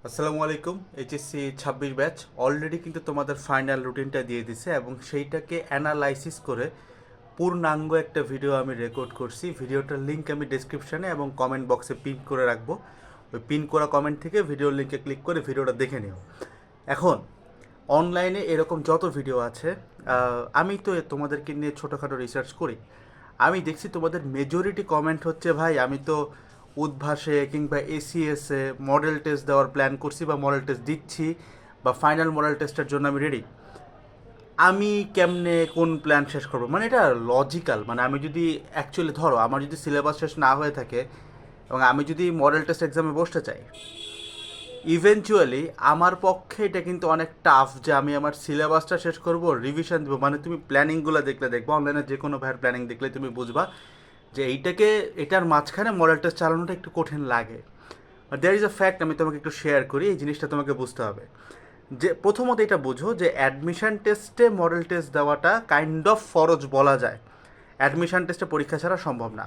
আসসালামু আলাইকুম। HSC 26 batch already কিন্তু তোমাদের ফাইনাল রুটিনটা দিয়ে দিছে এবং সেইটাকে অ্যানালাইসিস করে পূর্ণাঙ্গ একটা ভিডিও আমি রেকর্ড করছি। ভিডিওটার লিঙ্ক আমি ডেসক্রিপশানে এবং কমেন্ট বক্সে পিন করে রাখবো। ওই পিন করা কমেন্ট থেকে ভিডিওর লিঙ্কে ক্লিক করে ভিডিওটা দেখে নিও। এখন অনলাইনে এরকম যত ভিডিও আছে, আমি তো তোমাদেরকে নিয়ে ছোটোখাটো রিসার্চ করি। আমি দেখছি তোমাদের মেজরিটি কমেন্ট হচ্ছে, ভাই আমি তো উদ্ভাসে কিংবা এসিএসে মডেল টেস্ট দেওয়ার প্ল্যান করছি বা মডেল টেস্ট দিচ্ছি বা ফাইনাল মডেল টেস্টের জন্য আমি রেডি। আমি কেমনে কোন প্ল্যান শেষ করবো? মানে এটা লজিক্যাল? মানে আমি যদি অ্যাকচুয়ালি ধরো আমার যদি সিলেবাস শেষ না হয়ে থাকে এবং আমি যদি মডেল টেস্ট এক্সামে বসতে চাই, ইভেনচুয়ালি আমার পক্ষে এটা কিন্তু অনেক টাফ যে আমি আমার সিলেবাসটা শেষ করব, রিভিশন দেবো। মানে তুমি প্ল্যানিংগুলো দেখবা অনলাইনে, যে কোনো ভাইয়ের প্ল্যানিং দেখলে তুমি বুঝবা যে এটার মাঝখানে মডেল টেস্ট চালানোটা একটু কঠিন লাগে। দেয়ার ইজ আ ফ্যাক্ট, আমি তোমাকে একটু শেয়ার করি, এই জিনিসটা তোমাকে বুঝতে হবে। যে প্রথমত এটা বুঝো যে অ্যাডমিশন টেস্টে মডেল টেস্ট দেওয়াটা কাইন্ড অফ ফরজ বলা যায়। অ্যাডমিশন টেস্টে পরীক্ষা ছাড়া সম্ভব না।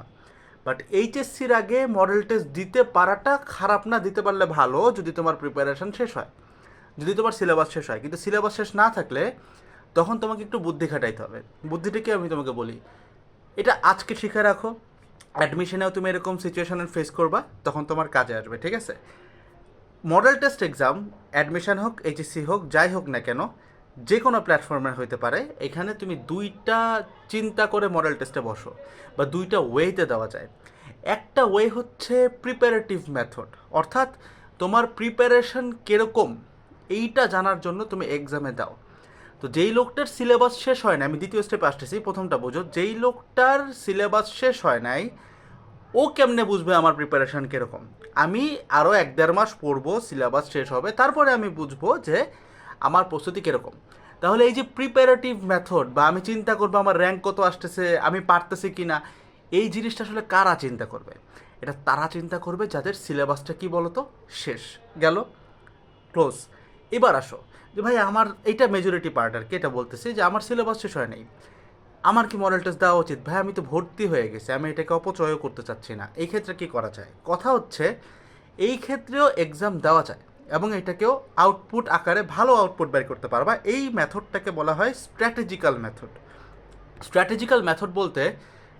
বাট এইচএসসির আগে মডেল টেস্ট দিতে পারাটা খারাপ না, দিতে পারলে ভালো যদি তোমার প্রিপারেশন শেষ হয়, যদি তোমার সিলেবাস শেষ হয়। কিন্তু সিলেবাস শেষ না থাকলে তখন তোমাকে একটু বুদ্ধি খাটাইতে হবে। বুদ্ধিটাকে আমি তোমাকে বলি, এটা আজকে শিখে রাখো। অ্যাডমিশনেও তুমি এরকম সিচুয়েশনের ফেস করবা, তখন তোমার কাজে আসবে, ঠিক আছে? মডেল টেস্ট এক্সাম অ্যাডমিশন হোক, এইচএসসি হোক, যাই হোক না কেন, যে কোনো প্ল্যাটফর্মে হইতে পারে। এখানে তুমি দুইটা চিন্তা করে মডেল টেস্টে বসো, বা দুইটা ওয়েতে দেওয়া যায়। একটা ওয়ে হচ্ছে প্রিপারেটিভ মেথড, অর্থাৎ তোমার প্রিপারেশন কীরকম এইটা জানার জন্য তুমি এক্সামে দাও। তো যেই লোকটার সিলেবাস শেষ হয় না, আমি দ্বিতীয় স্টেপে আসতেছি, প্রথমটা বোঝো, যেই লোকটার সিলেবাস শেষ হয় নাই ও কেমনে বুঝবে আমার প্রিপারেশন কীরকম? আমি আরও 1-1.5 মাস পড়বো, সিলেবাস শেষ হবে, তারপরে আমি বুঝবো যে আমার প্রস্তুতি কীরকম। তাহলে এই যে প্রিপারেটিভ মেথড, বা আমি চিন্তা করবো আমার র্যাঙ্ক কত আসতেছে, আমি পারতেছি কি না, এই জিনিসটা আসলে কারা চিন্তা করবে? এটা তারা চিন্তা করবে যাদের সিলেবাসটা কি বলতো শেষ গেল, ক্লোজ। এবার আসো যে ভাই আমার এইটা মেজরিটি পার্ট আর কি, এটা বলতেছি যে আমার সিলেবাস শেষ হয় নাই, আমার কি মডেল টেস্ট দেওয়া উচিত? ভাই আমি তো ভর্তি হয়ে গেছি, আমি এটাকে অপচয়ও করতে চাচ্ছি না। এই ক্ষেত্রে কি করা যায়? কথা হচ্ছে এই ক্ষেত্রেও এক্সাম দেওয়া যায় এবং এটাকেও আউটপুট আকারে ভালো আউটপুট বের করতে পারবা। এই মেথডটাকে বলা হয় স্ট্র্যাটেজিক্যাল মেথড। স্ট্র্যাটেজিক্যাল মেথড বলতে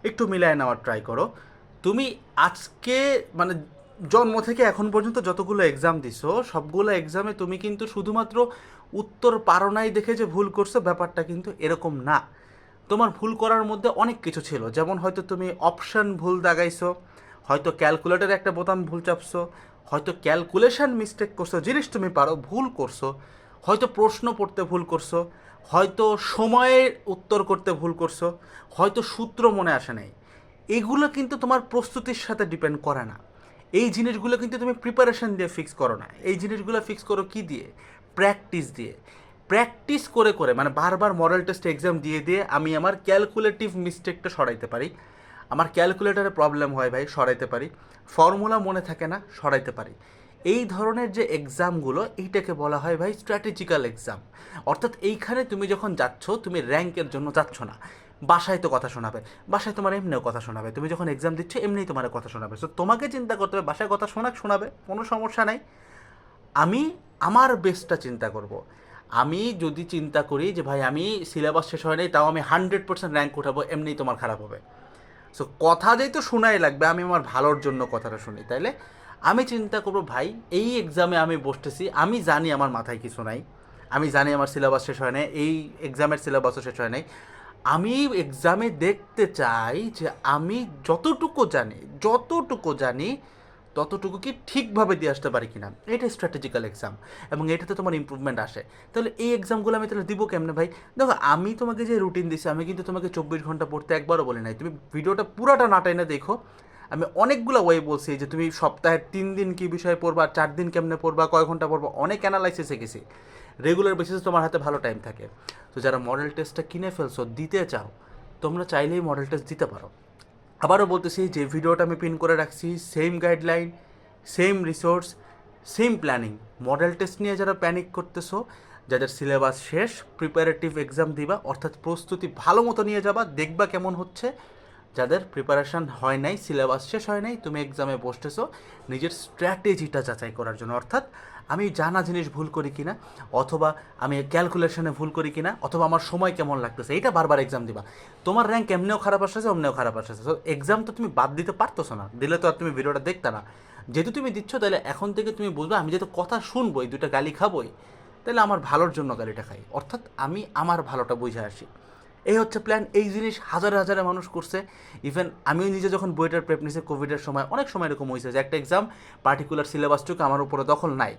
একটু মিলায় নেওয়ার ট্রাই করো। তুমি আজকে মানে জন্ম থেকে এখন পর্যন্ত যতগুলো এক্সাম দিছো, সবগুলো এক্সামে তুমি কিন্তু শুধুমাত্র উত্তর পারো নাই দেখে যে ভুল করছো, ব্যাপারটা কিন্তু এরকম না। তোমার ভুল করার মধ্যে অনেক কিছু ছিল, যেমন হয়তো তুমি অপশান ভুল দাগাইছো, হয়তো ক্যালকুলেটারে একটা বোতাম ভুল চাপছো, হয়তো ক্যালকুলেশন মিস্টেক করছো, জিনিস তুমি পারো ভুল করছো, হয়তো প্রশ্ন পড়তে ভুল করছো, হয়তো সময়ে উত্তর করতে ভুল করছো, হয়তো সূত্র মনে আসে নাই। এগুলো কিন্তু তোমার প্রস্তুতির সাথে ডিপেন্ড করে না। এই জিনিসগুলো কিন্তু তুমি প্রিপারেশন দিয়ে ফিক্স করো না। এই জিনিসগুলো ফিক্স করো কি দিয়ে? প্র্যাকটিস দিয়ে। প্র্যাকটিস করে করে, মানে বারবার মডেল টেস্ট এক্সাম দিয়ে দিয়ে আমি আমার ক্যালকুলেটিভ মিস্টেকটা সরাইতে পারি। আমার ক্যালকুলেটারে প্রবলেম হয় ভাই, সরাইতে পারি। ফর্মুলা মনে থাকে না, সরাইতে পারি। এই ধরনের যে এক্সামগুলো, এইটাকে বলা হয় ভাই স্ট্র্যাটেজিক্যাল এক্সাম। অর্থাৎ এইখানে তুমি যখন যাচ্ছ, তুমি র্যাঙ্কের জন্য যাচ্ছ না। বাসায় তো কথা শোনাবে, বাসায় তোমার এমনিও কথা শোনাবে, তুমি যখন এক্সাম দিচ্ছ এমনিই তোমার কথা শোনাবে। সো তোমাকে চিন্তা করতে হবে, বাসায় কথা শোনাবে, কোনো সমস্যা নাই। আমি আমার বেস্টটা চিন্তা করব। আমি যদি চিন্তা করি যে ভাই আমি সিলেবাস শেষ হয় নাই, তাও আমি 100% র্যাঙ্ক উঠাবো, এমনিই তোমার খারাপ হবে। সো কথা যেহেতু শোনাই লাগবে, আমি আমার ভালোর জন্য কথাটা শুনি, তাইলে আমি চিন্তা করবো ভাই এই এক্সামে আমি বসতেছি, আমি জানি আমার মাথায় কিছু নাই, আমি জানি আমার সিলেবাস শেষ হয় নাই, এই এক্সামের সিলেবাসও শেষ হয় নাই। আমি এক্সামে দেখতে চাই যে আমি যতটুকু জানি ততটুকু কি ঠিকভাবে দিয়ে আসতে পারি কিনা। এটা স্ট্র্যাটেজিক্যাল এক্সাম এবং এটাতে তোমার ইম্প্রুভমেন্ট আসে। তাহলে এই এক্সামগুলো আমি তাহলে দিব কেমনে ভাই? দেখো, আমি তোমাকে যে রুটিন দিছি, আমি কিন্তু তোমাকে 24 ঘন্টা পড়তে একবারও বলি নাই। তুমি ভিডিওটা পুরাটা না টাইনা দেখো। আমি অনেকগুলো ওয়ে বলছি যে তুমি সপ্তাহে 3 দিন কী বিষয়ে পড়বা, 4 দিন কেমনে পড়বা, কয় ঘন্টা পড়বা, অনেক অ্যানালাইসিসে গেছি। রেগুলার বেসিসে তোমার হাতে ভালো টাইম থাকে। তো যারা মডেল টেস্টটা কিনে ফেলছো, দিতে চাও, তোমরা চাইলেই মডেল টেস্ট দিতে পারো। আবারও বলতেছি, যে ভিডিওটা আমি পিন করে রাখছি, same guideline, same resource, same planning. Model test নিয়ে যারা প্যানিক করতেছো, যাদের সিলেবাস শেষ, প্রিপারেটিভ এক্সাম দিবা, অর্থাৎ প্রস্তুতি ভালো মতো নিয়ে যাবা, দেখবা কেমন হচ্ছে। যাদের প্রিপারেশান হয় নাই, সিলেবাস শেষ হয় নাই, তুমি এক্সামে বসতেছো নিজের স্ট্র্যাটেজিটা যাচাই করার জন্য, অর্থাৎ আমি জানা জিনিস ভুল করি কিনা, অথবা আমি ক্যালকুলেশনে ভুল করি কিনা, অথবা আমার সময় কেমন লাগতেছে, এইটা বারবার এক্সাম দিবা। তোমার র্যাঙ্ক এমনিও খারাপ আসতেছে, অমনিও খারাপ আসতেছে, তো এক্সাম তো তুমি বাদ দিতে পারতেছো না, দিলে তো আর তুমি ভিডিওটা দেখতে না। যেহেতু তুমি দিচ্ছ, তাহলে এখন থেকে তুমি বুঝবে আমি যেহেতু কথা শুনবো, এই দুটো গালি খাবোই, তাহলে আমার ভালোর জন্য গালিটা খাই, অর্থাৎ আমি আমার ভালোটা বুঝে আসি। এই হচ্ছে প্ল্যান। এই জিনিস হাজারে হাজারে মানুষ করছে। ইভেন আমিও নিজে যখন বইটার প্রেপ নিয়েছি কোভিডের সময়, অনেক সময় এরকম হয়েছে যে একটা এক্সাম পার্টিকুলার সিলেবাসটুকু আমার উপরে দখল নাই,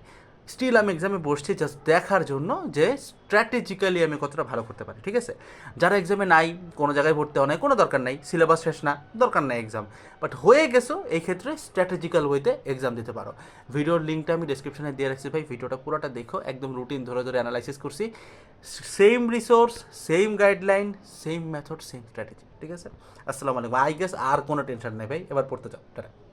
স্টিল আমি এক্সামে বসছি জাস্ট দেখার জন্য যে স্ট্র্যাটেজিক্যালি আমি কতটা ভালো করতে পারি, ঠিক আছে। যারা এক্সামে নাই, কোনো জায়গায় ভর্তি হওয়া নাই, কোনো দরকার নাই, সিলেবাস শেষ না, দরকার নাই এক্সাম, বাট হয়ে গেছো, এই ক্ষেত্রে স্ট্র্যাটেজিক্যাল ওয়েতে এক্সাম দিতে পারো। ভিডিওর লিঙ্কটা আমি ডিসক্রিপশনে দিয়ে রাখছি ভাই, ভিডিওটা পুরোটা দেখো, একদম রুটিন ধরে ধরে অ্যানালাইসিস করছি, same resource, same guideline, same method, same strategy, ঠিক আছে। আসসালামু আলাইকুম। আই গেস আর কোনো টেনশন নেই ভাই, এবার পড়তে যাও, টাটা।